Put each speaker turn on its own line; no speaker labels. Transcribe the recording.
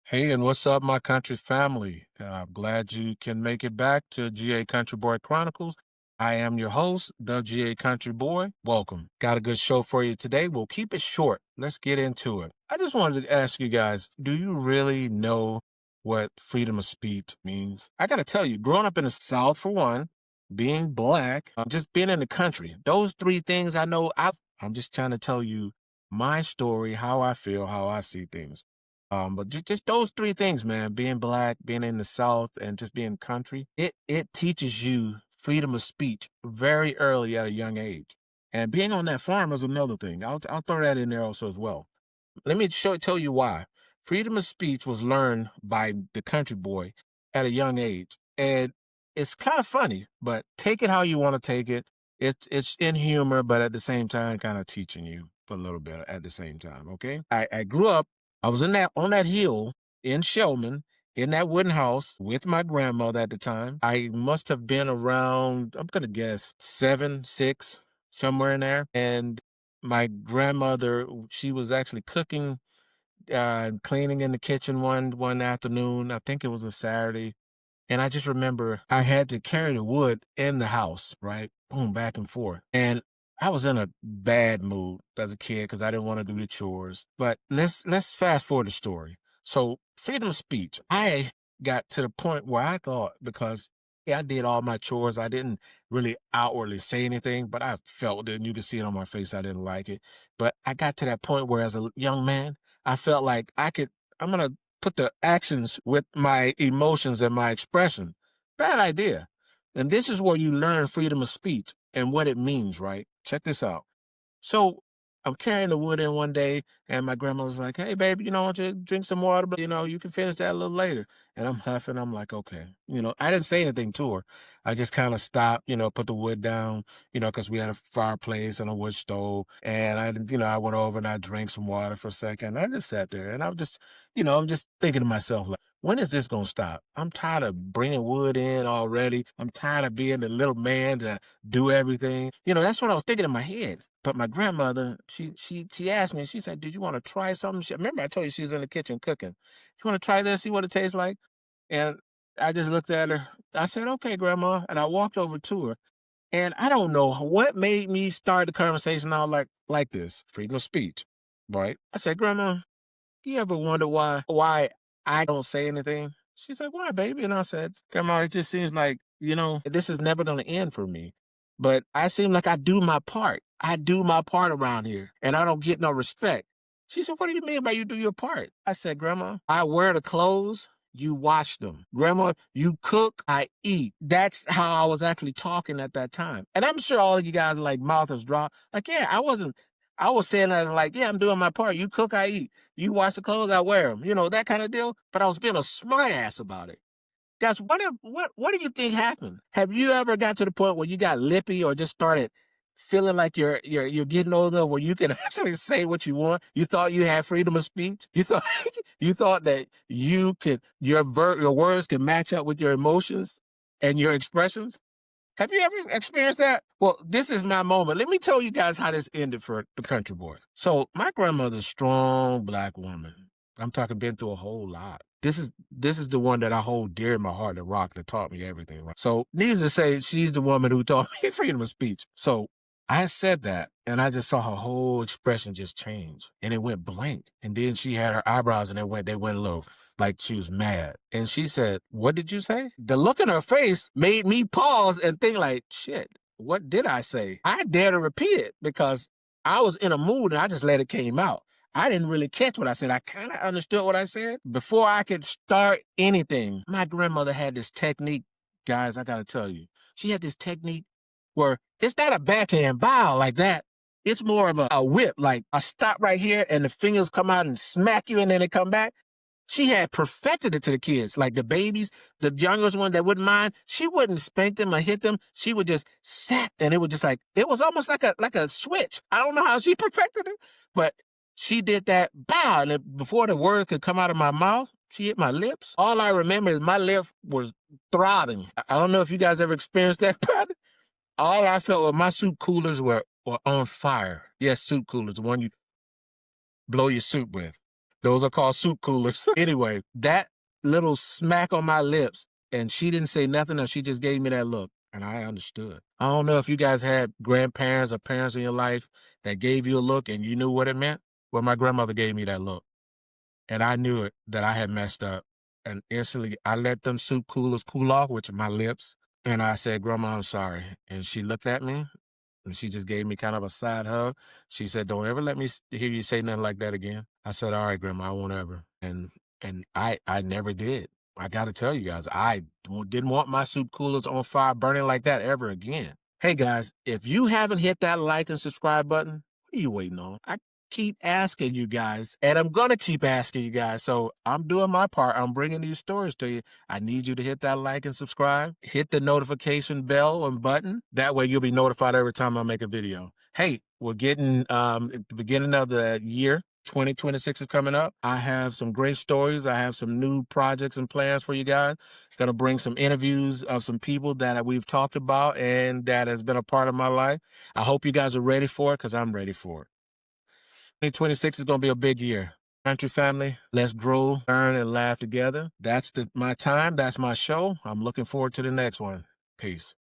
Hey, and what's up, my country family? I'm glad you can make it back to GA Country Boy Chronicles. I am your host, the GA Country Boy. Welcome. Got a good show for you today. We'll keep it short. Let's get into it. I just wanted to ask you guys, do you really know what freedom of speech means? I got to tell you, growing up in the South, for one, being black, just being in the country, those three things I know, I'm just trying to tell you my story, how I feel, how I see things. But just those three things, man, being black, being in the South, and just being country, it teaches you freedom of speech very early at a young age. And being on that farm is another thing. I'll throw that in there also as well. Let me tell you why. Freedom of speech was learned by the country boy at a young age. And it's kind of funny, but take it how you want to take it. It's in humor, but at the same time, kind of teaching you a little bit at the same time. Okay. I grew up, I was in that on that hill in Shelman, in that wooden house with my grandmother at the time. I must have been around, I'm gonna guess, 7, 6, somewhere in there. And my grandmother, she was actually cooking, cleaning in the kitchen one afternoon. I think it was a Saturday, and I just remember I had to carry the wood in the house, right? Boom, back and forth. And I was in a bad mood as a kid because I didn't want to do the chores. But let's fast forward the story. So freedom of speech. I got to the point where I thought, because yeah, I did all my chores. I didn't really outwardly say anything, but I felt it and you could see it on my face. I didn't like it. But I got to that point where as a young man, I felt like I'm gonna put the actions with my emotions and my expression. Bad idea. And this is where you learn freedom of speech and what it means, right? Check this out. So I'm carrying the wood in one day, and my grandmother's like, "Hey, baby, I want you to drink some water, but you can finish that a little later." And I'm huffing. I'm like, "Okay." I didn't say anything to her. I just kind of stopped, put the wood down, because we had a fireplace and a wood stove. And I went over and I drank some water for a second. I just sat there and I'm just thinking to myself, like, when is this going to stop? I'm tired of bringing wood in already. I'm tired of being the little man to do everything. That's what I was thinking in my head. But my grandmother, she asked me, she said, "Did you want to try something?" Remember I told you she was in the kitchen cooking. "You want to try this, see what it tastes like?" And I just looked at her. I said, "Okay, grandma." And I walked over to her. And I don't know what made me start the conversation out like this. Freedom of speech. Right? I said, "Grandma, you ever wonder why I don't say anything?" She said, "Why, baby?" And I said, "Grandma, it just seems like, this is never gonna end for me. But I seem like I do my part. I do my part around here and I don't get no respect." She said, "What do you mean by you do your part?" I said, "Grandma, I wear the clothes, you wash them. Grandma, you cook, I eat." That's how I was actually talking at that time. And I'm sure all of you guys like mouth has dropped. Like, yeah, I was saying that like, yeah, I'm doing my part. You cook, I eat. You wash the clothes, I wear them. That kind of deal. But I was being a smart ass about it. Guys, what do you think happened? Have you ever got to the point where you got lippy or just started feeling like you're getting old enough where you can actually say what you want? You thought you had freedom of speech? You thought you thought that your words could match up with your emotions and your expressions? Have you ever experienced that? Well, this is my moment. Let me tell you guys how this ended for the country boy. So my grandmother's a strong black woman. I'm talking been through a whole lot. This is the one that I hold dear in my heart, the rock that taught me everything. Right? So needless to say, she's the woman who taught me freedom of speech. So I said that and I just saw her whole expression just change and it went blank. And then she had her eyebrows and they went low like she was mad. And she said, "What did you say?" The look in her face made me pause and think like, shit, what did I say? I dare to repeat it because I was in a mood and I just let it came out. I didn't really catch what I said. I kind of understood what I said. Before I could start anything, my grandmother had this technique, guys, I got to tell you. She had this technique where it's not a backhand bow like that. It's more of a whip, like I stop right here and the fingers come out and smack you and then they come back. She had perfected it to the kids, like the babies, the youngest one that wouldn't mind. She wouldn't spank them or hit them. She would just sat, and it was just like it was almost like a switch. I don't know how she perfected it, but she did that. Bow, and before the word could come out of my mouth, she hit my lips. All I remember is my lip was throbbing. I don't know if you guys ever experienced that, but all I felt was my soup coolers were on fire. Yes, soup coolers, the one you blow your soup with. Those are called soup coolers. Anyway, that little smack on my lips, and she didn't say nothing, and she just gave me that look, and I understood. I don't know if you guys had grandparents or parents in your life that gave you a look and you knew what it meant. Well, my grandmother gave me that look, and I knew it that I had messed up. And instantly, I let them soup coolers cool off, which are my lips, and I said, "Grandma, I'm sorry." And she looked at me, and she just gave me kind of a side hug. She said, "Don't ever let me hear you say nothing like that again." I said, "All right, Grandma, I won't ever." And I never did. I got to tell you guys, didn't want my soup coolers on fire burning like that ever again. Hey guys, if you haven't hit that like and subscribe button, what are you waiting on? I keep asking you guys, and I'm gonna keep asking you guys. So I'm doing my part. I'm bringing these stories to you. I need you to hit that like and subscribe. Hit the notification bell and button. That way you'll be notified every time I make a video. Hey, we're getting at the beginning of the year. 2026 is coming up. I have some great stories. I have some new projects and plans for you guys. Going to bring some interviews of some people that we've talked about and that has been a part of my life. I hope you guys are ready for it because I'm ready for it. 2026 is going to be a big year. Country family, let's grow, learn, and laugh together. That's my time. That's my show. I'm looking forward to the next one. Peace.